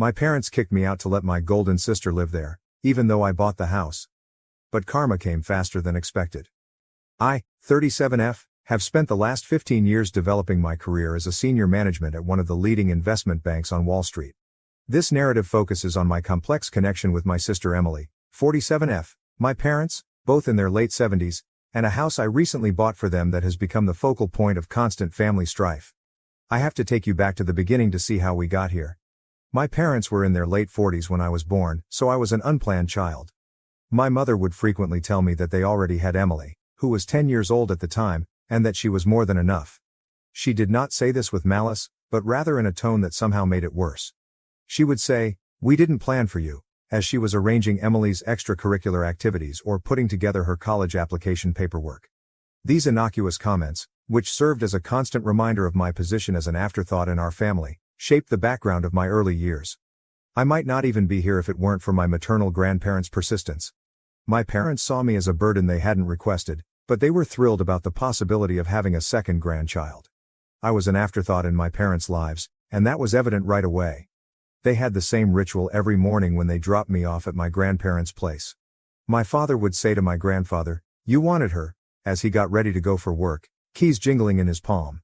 My parents kicked me out to let my golden sister live there, even though I bought the house. But karma came faster than expected. I, 37F, have spent the last 15 years developing my career as a senior management at one of the leading investment banks on Wall Street. This narrative focuses on my complex connection with my sister Emily, 47F, my parents, both in their late 70s, and a house I recently bought for them that has become the focal point of constant family strife. I have to take you back to the beginning to see how we got here. My parents were in their late 40s when I was born, so I was an unplanned child. My mother would frequently tell me that they already had Emily, who was 10 years old at the time, and that she was more than enough. She did not say this with malice, but rather in a tone that somehow made it worse. She would say, "We didn't plan for you," as she was arranging Emily's extracurricular activities or putting together her college application paperwork. These innocuous comments, which served as a constant reminder of my position as an afterthought in our family, shaped the background of my early years. I might not even be here if it weren't for my maternal grandparents' persistence. My parents saw me as a burden they hadn't requested, but they were thrilled about the possibility of having a second grandchild. I was an afterthought in my parents' lives, and that was evident right away. They had the same ritual every morning when they dropped me off at my grandparents' place. My father would say to my grandfather, "You wanted her," as he got ready to go for work, keys jingling in his palm.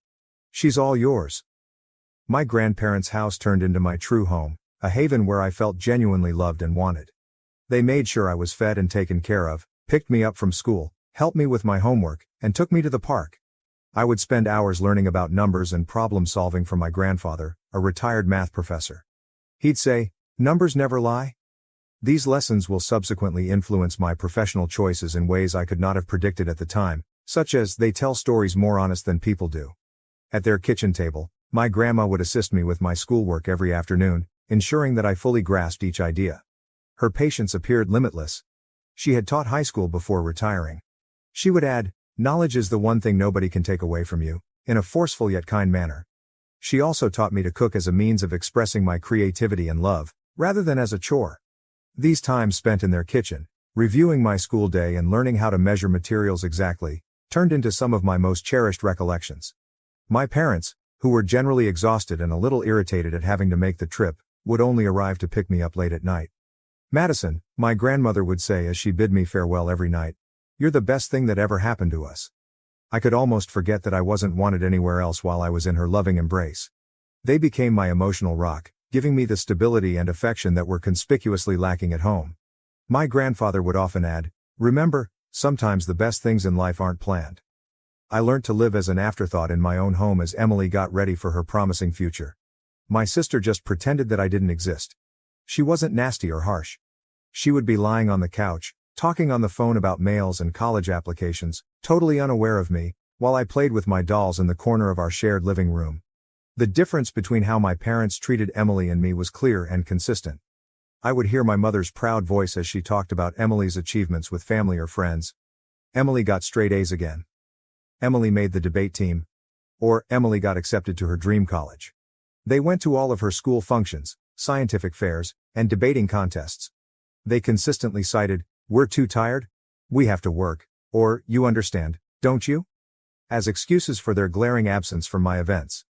"She's all yours." My grandparents' house turned into my true home, a haven where I felt genuinely loved and wanted. They made sure I was fed and taken care of, picked me up from school, helped me with my homework, and took me to the park. I would spend hours learning about numbers and problem solving from my grandfather, a retired math professor. He'd say, "Numbers never lie." These lessons will subsequently influence my professional choices in ways I could not have predicted at the time, such as they tell stories more honest than people do. At their kitchen table, my grandma would assist me with my schoolwork every afternoon, ensuring that I fully grasped each idea. Her patience appeared limitless. She had taught high school before retiring. She would add, "Knowledge is the one thing nobody can take away from you," in a forceful yet kind manner. She also taught me to cook as a means of expressing my creativity and love, rather than as a chore. These times spent in their kitchen, reviewing my school day and learning how to measure materials exactly, turned into some of my most cherished recollections. My parents, who were generally exhausted and a little irritated at having to make the trip, would only arrive to pick me up late at night. "Madison," my grandmother would say as she bid me farewell every night, "you're the best thing that ever happened to us." I could almost forget that I wasn't wanted anywhere else while I was in her loving embrace. They became my emotional rock, giving me the stability and affection that were conspicuously lacking at home. My grandfather would often add, "Remember, sometimes the best things in life aren't planned." I learned to live as an afterthought in my own home as Emily got ready for her promising future. My sister just pretended that I didn't exist. She wasn't nasty or harsh. She would be lying on the couch, talking on the phone about mails and college applications, totally unaware of me, while I played with my dolls in the corner of our shared living room. The difference between how my parents treated Emily and me was clear and consistent. I would hear my mother's proud voice as she talked about Emily's achievements with family or friends. Emily got straight A's again. Emily made the debate team. Or, Emily got accepted to her dream college. They went to all of her school functions, scientific fairs, and debating contests. They consistently cited, "We're too tired," "We have to work," or, "You understand, don't you?" as excuses for their glaring absence from my events.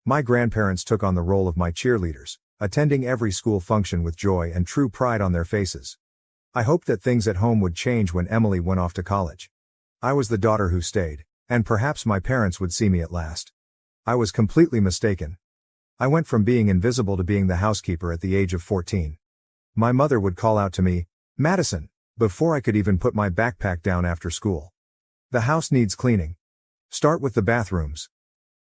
My grandparents took on the role of my cheerleaders, attending every school function with joy and true pride on their faces. I hoped that things at home would change when Emily went off to college. I was the daughter who stayed, and perhaps my parents would see me at last. I was completely mistaken. I went from being invisible to being the housekeeper at the age of 14. My mother would call out to me, "Madison," before I could even put my backpack down after school. "The house needs cleaning. Start with the bathrooms."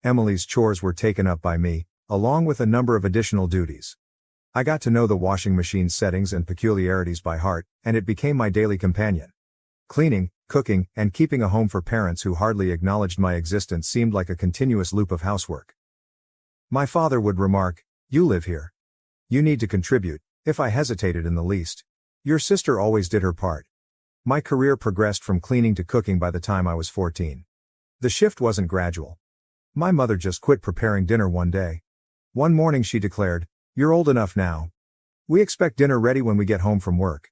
Emily's chores were taken up by me, along with a number of additional duties. I got to know the washing machine's settings and peculiarities by heart, and it became my daily companion. Cleaning, cooking, and keeping a home for parents who hardly acknowledged my existence seemed like a continuous loop of housework. My father would remark, "You live here. You need to contribute," if I hesitated in the least. "Your sister always did her part." My career progressed from cleaning to cooking by the time I was 14. The shift wasn't gradual. My mother just quit preparing dinner one day. One morning she declared, "You're old enough now. We expect dinner ready when we get home from work."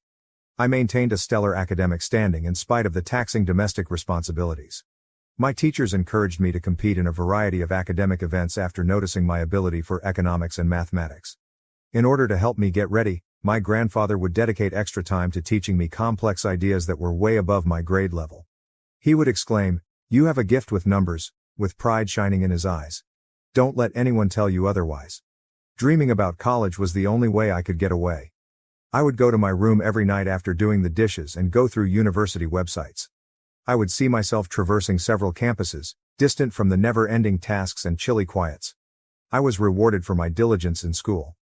I maintained a stellar academic standing in spite of the taxing domestic responsibilities. My teachers encouraged me to compete in a variety of academic events after noticing my ability for economics and mathematics. In order to help me get ready, my grandfather would dedicate extra time to teaching me complex ideas that were way above my grade level. He would exclaim, "You have a gift with numbers," with pride shining in his eyes. "Don't let anyone tell you otherwise." Dreaming about college was the only way I could get away. I would go to my room every night after doing the dishes and go through university websites. I would see myself traversing several campuses, distant from the never-ending tasks and chilly quiets. I was rewarded for my diligence in school.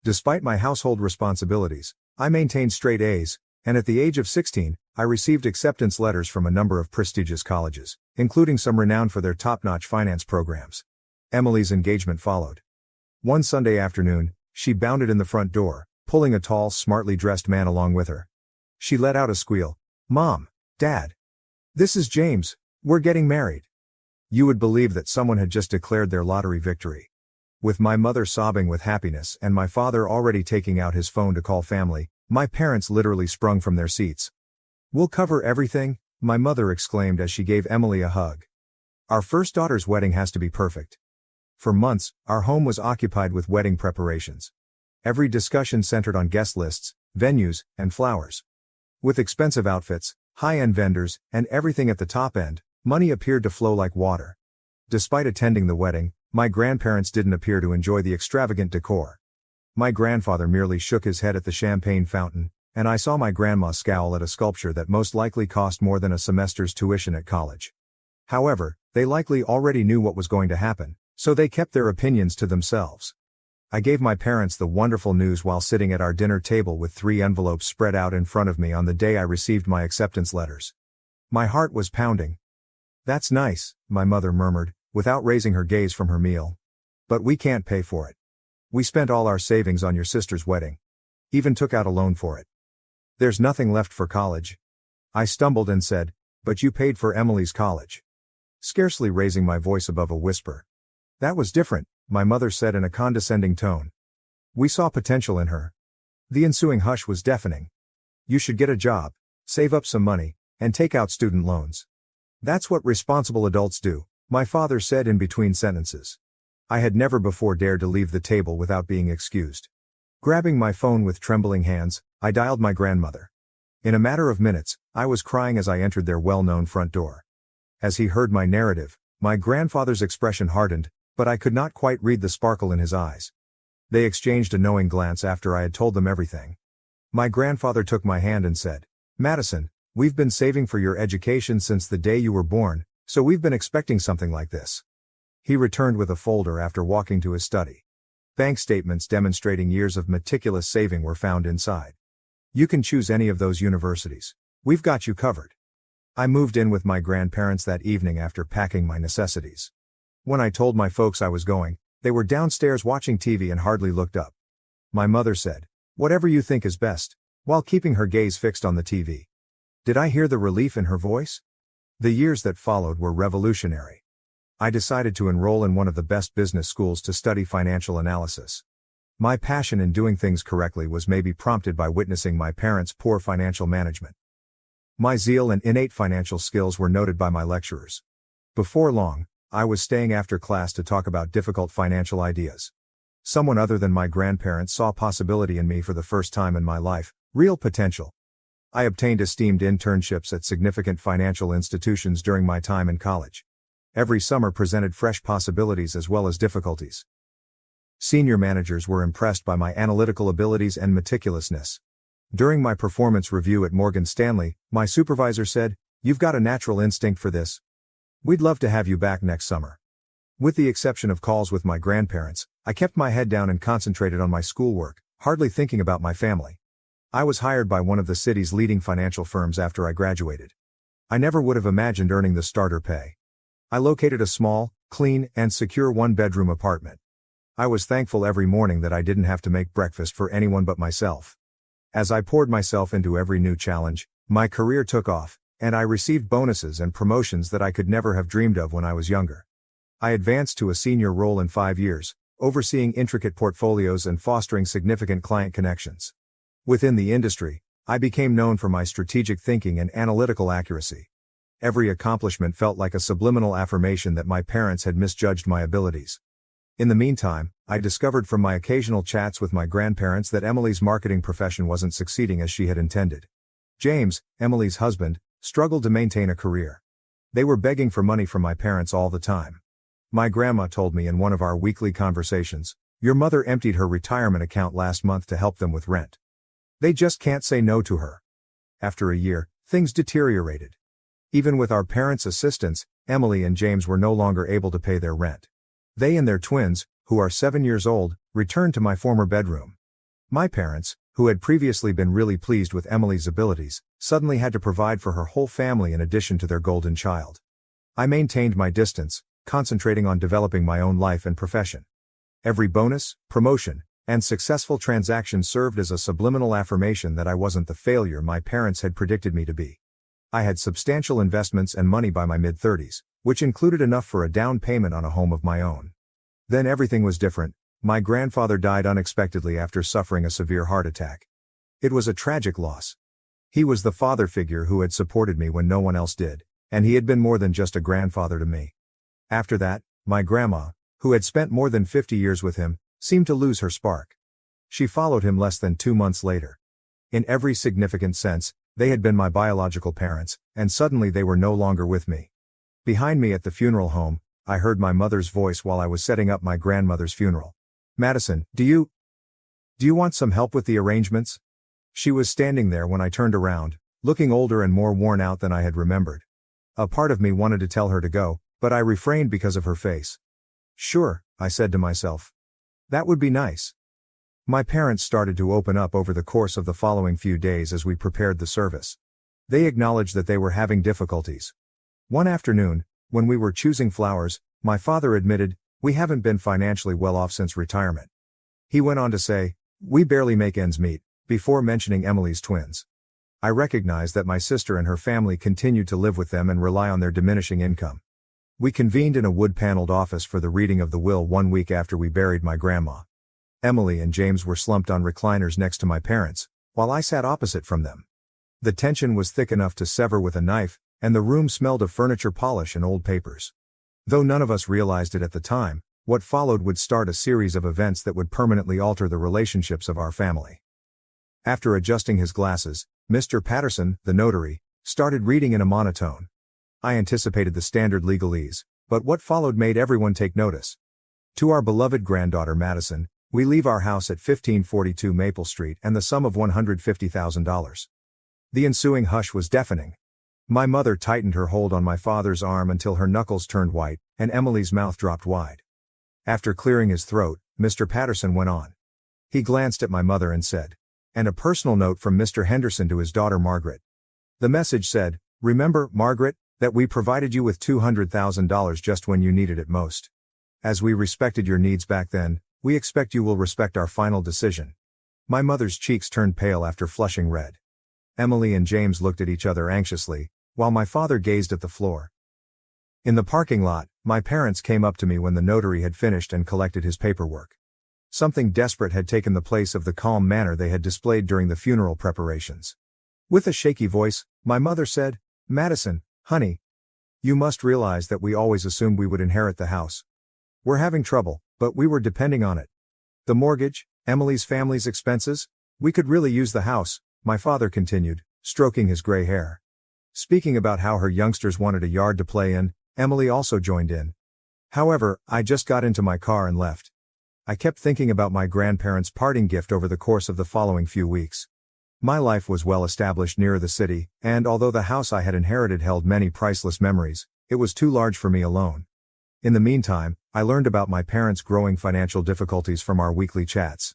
Despite my household responsibilities, I maintained straight A's, and at the age of 16, I received acceptance letters from a number of prestigious colleges, including some renowned for their top-notch finance programs. Emily's engagement followed. One Sunday afternoon, she bounded in the front door, pulling a tall, smartly dressed man along with her. She let out a squeal. "Mom, Dad. This is James, we're getting married." You would believe that someone had just declared their lottery victory. With my mother sobbing with happiness and my father already taking out his phone to call family, my parents literally sprung from their seats. "We'll cover everything," my mother exclaimed as she gave Emily a hug. "Our first daughter's wedding has to be perfect." For months, our home was occupied with wedding preparations. Every discussion centered on guest lists, venues, and flowers. With expensive outfits, high-end vendors, and everything at the top end, money appeared to flow like water. Despite attending the wedding, my grandparents didn't appear to enjoy the extravagant decor. My grandfather merely shook his head at the champagne fountain, and I saw my grandma scowl at a sculpture that most likely cost more than a semester's tuition at college. However, they likely already knew what was going to happen, so they kept their opinions to themselves. I gave my parents the wonderful news while sitting at our dinner table with 3 envelopes spread out in front of me on the day I received my acceptance letters. My heart was pounding. "That's nice," my mother murmured, without raising her gaze from her meal. "But we can't pay for it. We spent all our savings on your sister's wedding. Even took out a loan for it. There's nothing left for college." I stumbled and said, "But you paid for Emily's college." Scarcely raising my voice above a whisper. "That was different," my mother said in a condescending tone. "We saw potential in her." The ensuing hush was deafening. "You should get a job, save up some money, and take out student loans. That's what responsible adults do," my father said in between sentences. I had never before dared to leave the table without being excused. Grabbing my phone with trembling hands, I dialed my grandmother. In a matter of minutes, I was crying as I entered their well-known front door. As he heard my narrative, my grandfather's expression hardened, but I could not quite read the sparkle in his eyes. They exchanged a knowing glance after I had told them everything. My grandfather took my hand and said, "Madison, we've been saving for your education since the day you were born, so we've been expecting something like this." He returned with a folder after walking to his study. Bank statements demonstrating years of meticulous saving were found inside. "You can choose any of those universities. We've got you covered." I moved in with my grandparents that evening after packing my necessities. When I told my folks I was going, they were downstairs watching TV and hardly looked up. My mother said, "Whatever you think is best," while keeping her gaze fixed on the TV. Did I hear the relief in her voice? The years that followed were revolutionary. I decided to enroll in one of the best business schools to study financial analysis. My passion in doing things correctly was maybe prompted by witnessing my parents' poor financial management. My zeal and innate financial skills were noted by my lecturers. Before long, I was staying after class to talk about difficult financial ideas. Someone other than my grandparents saw possibility in me for the first time in my life, real potential. I obtained esteemed internships at significant financial institutions during my time in college. Every summer presented fresh possibilities as well as difficulties. Senior managers were impressed by my analytical abilities and meticulousness. During my performance review at Morgan Stanley, my supervisor said, "You've got a natural instinct for this. We'd love to have you back next summer." With the exception of calls with my grandparents, I kept my head down and concentrated on my schoolwork, hardly thinking about my family. I was hired by one of the city's leading financial firms after I graduated. I never would have imagined earning the starter pay. I located a small, clean, and secure one-bedroom apartment. I was thankful every morning that I didn't have to make breakfast for anyone but myself. As I poured myself into every new challenge, my career took off, and I received bonuses and promotions that I could never have dreamed of when I was younger. I advanced to a senior role in 5 years, overseeing intricate portfolios and fostering significant client connections. Within the industry, I became known for my strategic thinking and analytical accuracy. Every accomplishment felt like a subliminal affirmation that my parents had misjudged my abilities. In the meantime, I discovered from my occasional chats with my grandparents that Emily's marketing profession wasn't succeeding as she had intended. James, Emily's husband, struggled to maintain a career. They were begging for money from my parents all the time. My grandma told me in one of our weekly conversations, "Your mother emptied her retirement account last month to help them with rent. They just can't say no to her." After a year, things deteriorated. Even with our parents' assistance, Emily and James were no longer able to pay their rent. They and their twins, who are 7 years old, returned to my former bedroom. My parents, who had previously been really pleased with Emily's abilities, suddenly had to provide for her whole family in addition to their golden child. I maintained my distance, concentrating on developing my own life and profession. Every bonus, promotion, and successful transaction served as a subliminal affirmation that I wasn't the failure my parents had predicted me to be. I had substantial investments and money by my mid-30s, which included enough for a down payment on a home of my own. Then everything was different. My grandfather died unexpectedly after suffering a severe heart attack. It was a tragic loss. He was the father figure who had supported me when no one else did, and he had been more than just a grandfather to me. After that, my grandma, who had spent more than 50 years with him, seemed to lose her spark. She followed him less than 2 months later. In every significant sense, they had been my biological parents, and suddenly they were no longer with me. Behind me at the funeral home, I heard my mother's voice while I was setting up my grandmother's funeral. "Madison, do you want some help with the arrangements?" She was standing there when I turned around, looking older and more worn out than I had remembered. A part of me wanted to tell her to go, but I refrained because of her face. "Sure," I said to myself. "That would be nice." My parents started to open up over the course of the following few days as we prepared the service. They acknowledged that they were having difficulties. One afternoon, when we were choosing flowers, my father admitted, "We haven't been financially well off since retirement." He went on to say, "We barely make ends meet," before mentioning Emily's twins. I recognized that my sister and her family continued to live with them and rely on their diminishing income. We convened in a wood-paneled office for the reading of the will 1 week after we buried my grandma. Emily and James were slumped on recliners next to my parents, while I sat opposite from them. The tension was thick enough to sever with a knife, and the room smelled of furniture polish and old papers. Though none of us realized it at the time, what followed would start a series of events that would permanently alter the relationships of our family. After adjusting his glasses, Mr. Patterson, the notary, started reading in a monotone. I anticipated the standard legalese, but what followed made everyone take notice. "To our beloved granddaughter Madison, we leave our house at 1542 Maple Street and the sum of $150,000. The ensuing hush was deafening. My mother tightened her hold on my father's arm until her knuckles turned white, and Emily's mouth dropped wide. After clearing his throat, Mr. Patterson went on. He glanced at my mother and said, "And a personal note from Mr. Henderson to his daughter Margaret." The message said, "Remember, Margaret, that we provided you with $200,000 just when you needed it most. As we respected your needs back then, we expect you will respect our final decision." My mother's cheeks turned pale after flushing red. Emily and James looked at each other anxiously, while my father gazed at the floor. In the parking lot, my parents came up to me when the notary had finished and collected his paperwork. Something desperate had taken the place of the calm manner they had displayed during the funeral preparations. With a shaky voice, my mother said, "Madison, honey, you must realize that we always assumed we would inherit the house. We're having trouble, but we were depending on it. The mortgage, Emily's family's expenses, we could really use the house," my father continued, stroking his gray hair. Speaking about how her youngsters wanted a yard to play in, Emily also joined in. "However, I just got into my car and left. I kept thinking about my grandparents' parting gift over the course of the following few weeks. My life was well established near the city, and although the house I had inherited held many priceless memories, it was too large for me alone. In the meantime, I learned about my parents' growing financial difficulties from our weekly chats.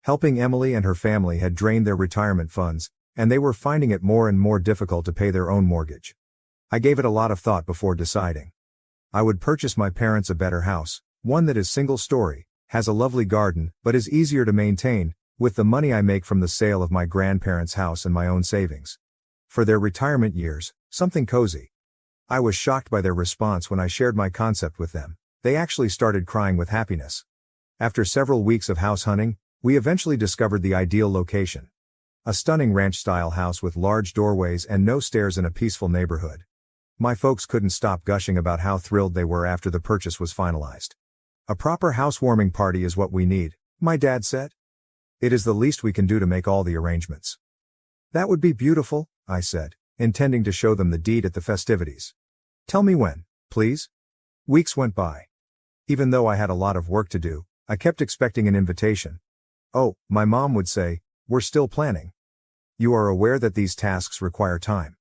Helping Emily and her family had drained their retirement funds, and they were finding it more and more difficult to pay their own mortgage. I gave it a lot of thought before deciding. I would purchase my parents a better house, one that is single-story, has a lovely garden, but is easier to maintain, with the money I make from the sale of my grandparents' house and my own savings. For their retirement years, something cozy. I was shocked by their response when I shared my concept with them. They actually started crying with happiness. After several weeks of house hunting, we eventually discovered the ideal location. A stunning ranch-style house with large doorways and no stairs in a peaceful neighborhood. My folks couldn't stop gushing about how thrilled they were after the purchase was finalized. A proper housewarming party is what we need, my dad said. It is the least we can do to make all the arrangements. That would be beautiful, I said, intending to show them the deed at the festivities. Tell me when, please. Weeks went by. Even though I had a lot of work to do, I kept expecting an invitation. Oh, my mom would say, we're still planning. You are aware that these tasks require time.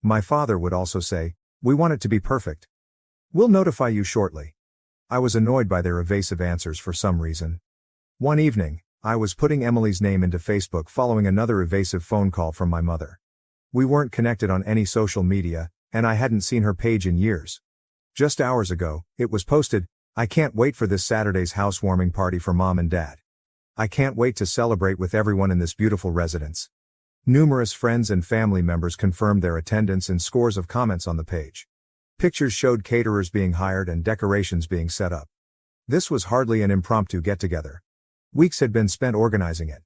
My father would also say, we want it to be perfect. We'll notify you shortly. I was annoyed by their evasive answers for some reason. One evening, I was putting Emily's name into Facebook following another evasive phone call from my mother. We weren't connected on any social media, and I hadn't seen her page in years. Just hours ago, it was posted, I can't wait for this Saturday's housewarming party for Mom and Dad. I can't wait to celebrate with everyone in this beautiful residence. Numerous friends and family members confirmed their attendance and scores of comments on the page. Pictures showed caterers being hired and decorations being set up. This was hardly an impromptu get-together. Weeks had been spent organizing it.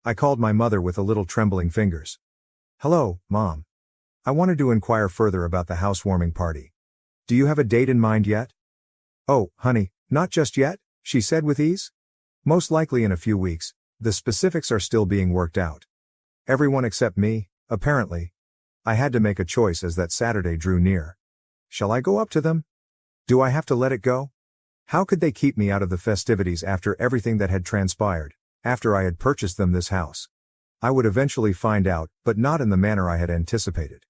I called my mother with a little trembling fingers. Hello, Mom. I wanted to inquire further about the housewarming party. Do you have a date in mind yet? Oh, honey, not just yet, she said with ease. Most likely in a few weeks. The specifics are still being worked out. Everyone except me, apparently. I had to make a choice as that Saturday drew near. Shall I go up to them? Do I have to let it go? How could they keep me out of the festivities after everything that had transpired, after I had purchased them this house? I would eventually find out, but not in the manner I had anticipated.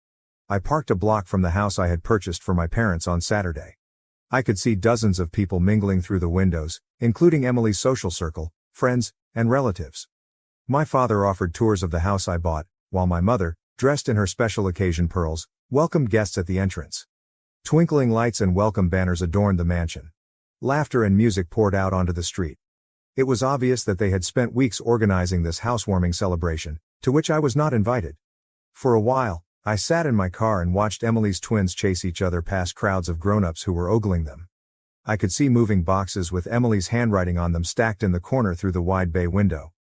I parked a block from the house I had purchased for my parents on Saturday. I could see dozens of people mingling through the windows, including Emily's social circle, friends, and relatives. My father offered tours of the house I bought, while my mother, dressed in her special occasion pearls, welcomed guests at the entrance. Twinkling lights and welcome banners adorned the mansion. Laughter and music poured out onto the street. It was obvious that they had spent weeks organizing this housewarming celebration, to which I was not invited. For a while, I sat in my car and watched Emily's twins chase each other past crowds of grown-ups who were ogling them. I could see moving boxes with Emily's handwriting on them stacked in the corner through the wide bay window.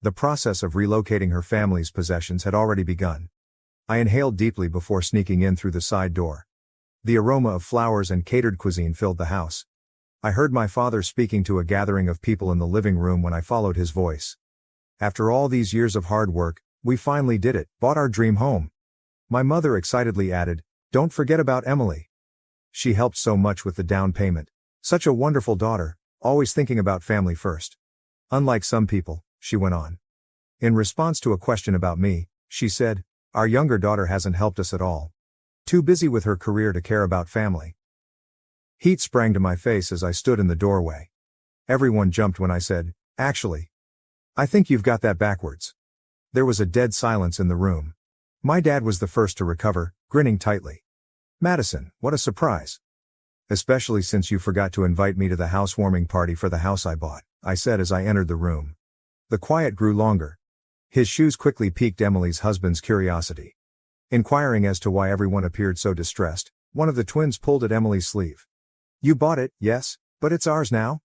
The process of relocating her family's possessions had already begun. I inhaled deeply before sneaking in through the side door. The aroma of flowers and catered cuisine filled the house. I heard my father speaking to a gathering of people in the living room when I followed his voice. After all these years of hard work, we finally did it, bought our dream home. My mother excitedly added, don't forget about Emily. She helped so much with the down payment. Such a wonderful daughter, always thinking about family first. Unlike some people, she went on. In response to a question about me, she said, our younger daughter hasn't helped us at all. Too busy with her career to care about family. Heat sprang to my face as I stood in the doorway. Everyone jumped when I said, actually, I think you've got that backwards. There was a dead silence in the room. My dad was the first to recover, grinning tightly. Madison, what a surprise. Especially since you forgot to invite me to the housewarming party for the house I bought, I said as I entered the room. The quiet grew longer. His shoes quickly piqued Emily's husband's curiosity. Inquiring as to why everyone appeared so distressed, one of the twins pulled at Emily's sleeve. You bought it, yes, but it's ours now?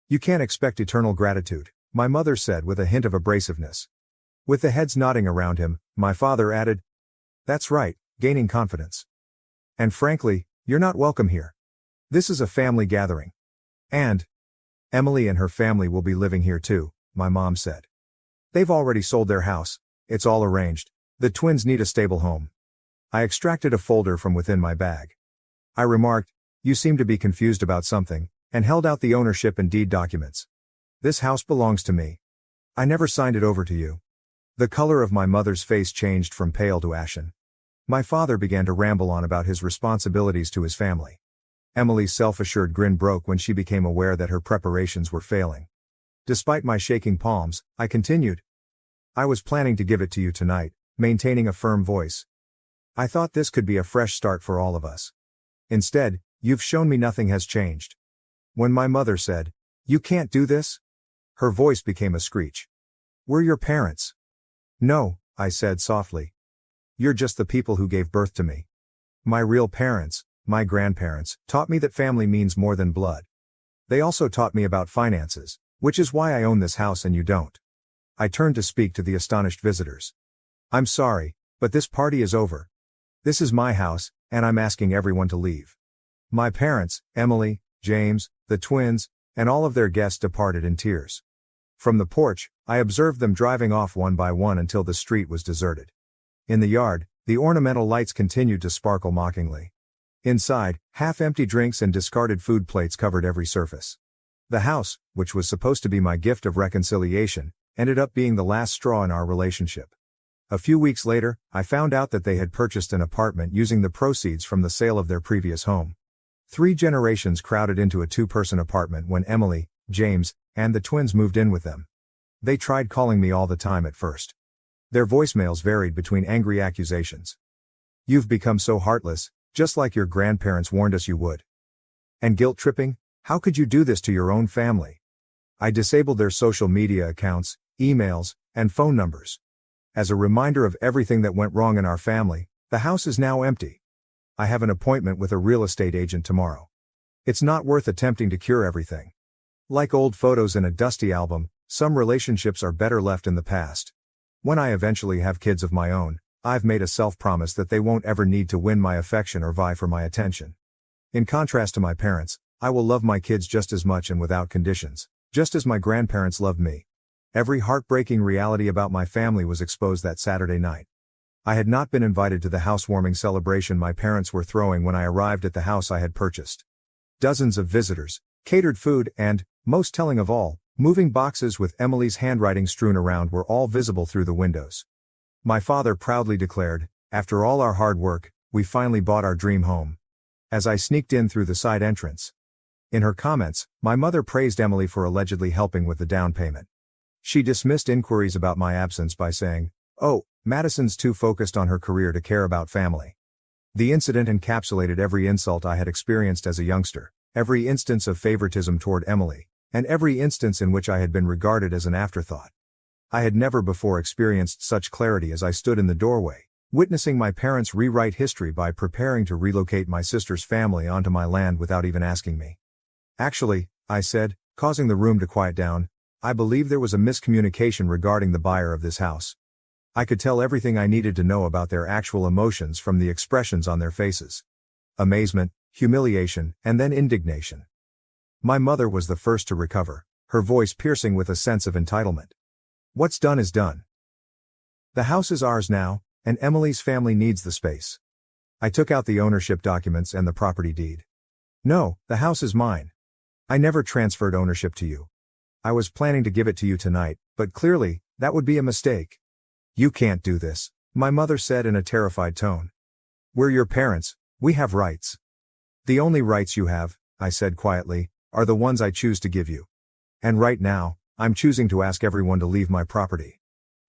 You can't expect eternal gratitude, my mother said with a hint of abrasiveness. With the heads nodding around him, my father added, that's right, gaining confidence. And frankly, you're not welcome here. This is a family gathering. And Emily and her family will be living here too, my mom said. They've already sold their house, it's all arranged. The twins need a stable home. I extracted a folder from within my bag. I remarked, you seem to be confused about something, and held out the ownership and deed documents. This house belongs to me. I never signed it over to you. The color of my mother's face changed from pale to ashen. My father began to ramble on about his responsibilities to his family. Emily's self-assured grin broke when she became aware that her preparations were failing. Despite my shaking palms, I continued. I was planning to give it to you tonight, maintaining a firm voice. I thought this could be a fresh start for all of us. Instead, you've shown me nothing has changed. When my mother said, you can't do this? Her voice became a screech. We're your parents. No, I said softly. You're just the people who gave birth to me. My real parents, my grandparents, taught me that family means more than blood. They also taught me about finances, which is why I own this house and you don't. I turned to speak to the astonished visitors. I'm sorry, but this party is over. This is my house, and I'm asking everyone to leave. My parents, Emily, James, the twins, and all of their guests departed in tears. From the porch, I observed them driving off one by one until the street was deserted. In the yard, the ornamental lights continued to sparkle mockingly. Inside, half-empty drinks and discarded food plates covered every surface. The house, which was supposed to be my gift of reconciliation, ended up being the last straw in our relationship. A few weeks later, I found out that they had purchased an apartment using the proceeds from the sale of their previous home. 3 generations crowded into a 2-person apartment when Emily, James, and the twins moved in with them. They tried calling me all the time at first. Their voicemails varied between angry accusations. "You've become so heartless, just like your grandparents warned us you would." And guilt-tripping, "How could you do this to your own family?" I disabled their social media accounts, emails, and phone numbers. As a reminder of everything that went wrong in our family, the house is now empty. I have an appointment with a real estate agent tomorrow. It's not worth attempting to cure everything. Like old photos in a dusty album, some relationships are better left in the past. When I eventually have kids of my own, I've made a self-promise that they won't ever need to win my affection or vie for my attention. In contrast to my parents, I will love my kids just as much and without conditions, just as my grandparents loved me. Every heartbreaking reality about my family was exposed that Saturday night. I had not been invited to the housewarming celebration my parents were throwing when I arrived at the house I had purchased. Dozens of visitors, catered food, and, most telling of all, moving boxes with Emily's handwriting strewn around were all visible through the windows. My father proudly declared, "After all our hard work, we finally bought our dream home," as I sneaked in through the side entrance. In her comments, my mother praised Emily for allegedly helping with the down payment. She dismissed inquiries about my absence by saying, "Oh, Madison's too focused on her career to care about family." The incident encapsulated every insult I had experienced as a youngster, every instance of favoritism toward Emily, and every instance in which I had been regarded as an afterthought. I had never before experienced such clarity as I stood in the doorway, witnessing my parents rewrite history by preparing to relocate my sister's family onto my land without even asking me. "Actually," I said, causing the room to quiet down, "I believe there was a miscommunication regarding the buyer of this house." I could tell everything I needed to know about their actual emotions from the expressions on their faces. Amazement, humiliation, and then indignation. My mother was the first to recover, her voice piercing with a sense of entitlement. "What's done is done. The house is ours now, and Emily's family needs the space." I took out the ownership documents and the property deed. "No, the house is mine. I never transferred ownership to you. I was planning to give it to you tonight, but clearly, that would be a mistake." "You can't do this," my mother said in a terrified tone. "We're your parents, we have rights." "The only rights you have," I said quietly, "are the ones I choose to give you. And right now, I'm choosing to ask everyone to leave my property."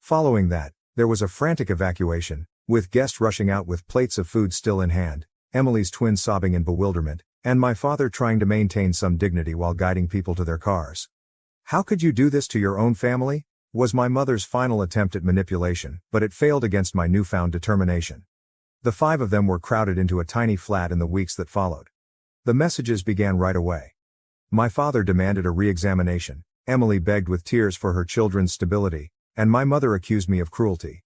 Following that, there was a frantic evacuation, with guests rushing out with plates of food still in hand, Emily's twins sobbing in bewilderment, and my father trying to maintain some dignity while guiding people to their cars. "How could you do this to your own family?" was my mother's final attempt at manipulation, but it failed against my newfound determination. The 5 of them were crowded into a tiny flat in the weeks that followed. The messages began right away. My father demanded a re-examination, Emily begged with tears for her children's stability, and my mother accused me of cruelty.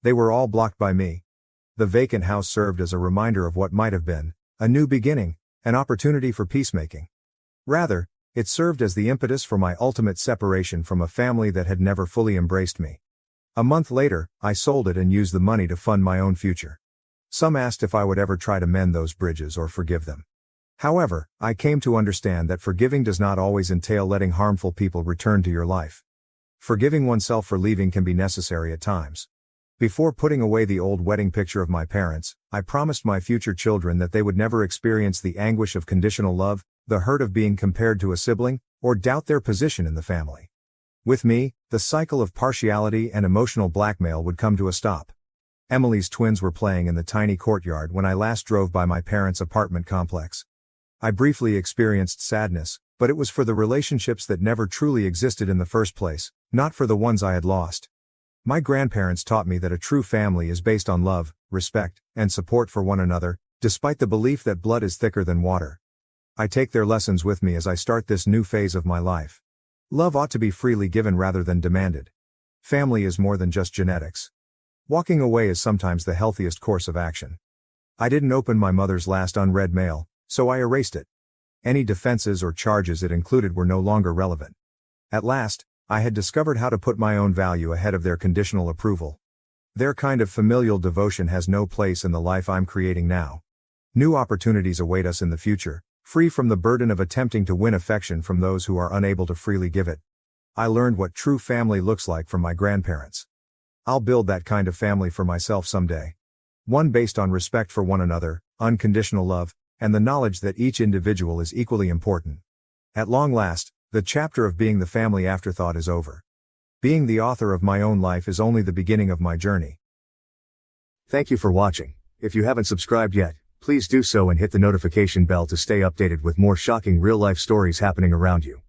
They were all blocked by me. The vacant house served as a reminder of what might have been, a new beginning, an opportunity for peacemaking. Rather, it served as the impetus for my ultimate separation from a family that had never fully embraced me. A month later, I sold it and used the money to fund my own future. Some asked if I would ever try to mend those bridges or forgive them. However, I came to understand that forgiving does not always entail letting harmful people return to your life. Forgiving oneself for leaving can be necessary at times. Before putting away the old wedding picture of my parents, I promised my future children that they would never experience the anguish of conditional love, the hurt of being compared to a sibling, or doubt their position in the family. With me, the cycle of partiality and emotional blackmail would come to a stop. Emily's twins were playing in the tiny courtyard when I last drove by my parents' apartment complex. I briefly experienced sadness, but it was for the relationships that never truly existed in the first place, not for the ones I had lost. My grandparents taught me that a true family is based on love, respect, and support for one another, despite the belief that blood is thicker than water. I take their lessons with me as I start this new phase of my life. Love ought to be freely given rather than demanded. Family is more than just genetics. Walking away is sometimes the healthiest course of action. I didn't open my mother's last unread mail, so I erased it. Any defenses or charges it included were no longer relevant. At last, I had discovered how to put my own value ahead of their conditional approval. Their kind of familial devotion has no place in the life I'm creating now. New opportunities await us in the future, free from the burden of attempting to win affection from those who are unable to freely give it. I learned what true family looks like from my grandparents. I'll build that kind of family for myself someday. One based on respect for one another, unconditional love, and the knowledge that each individual is equally important. At long last, the chapter of being the family afterthought is over. Being the author of my own life is only the beginning of my journey. Thank you for watching. If you haven't subscribed yet, please do so and hit the notification bell to stay updated with more shocking real-life stories happening around you.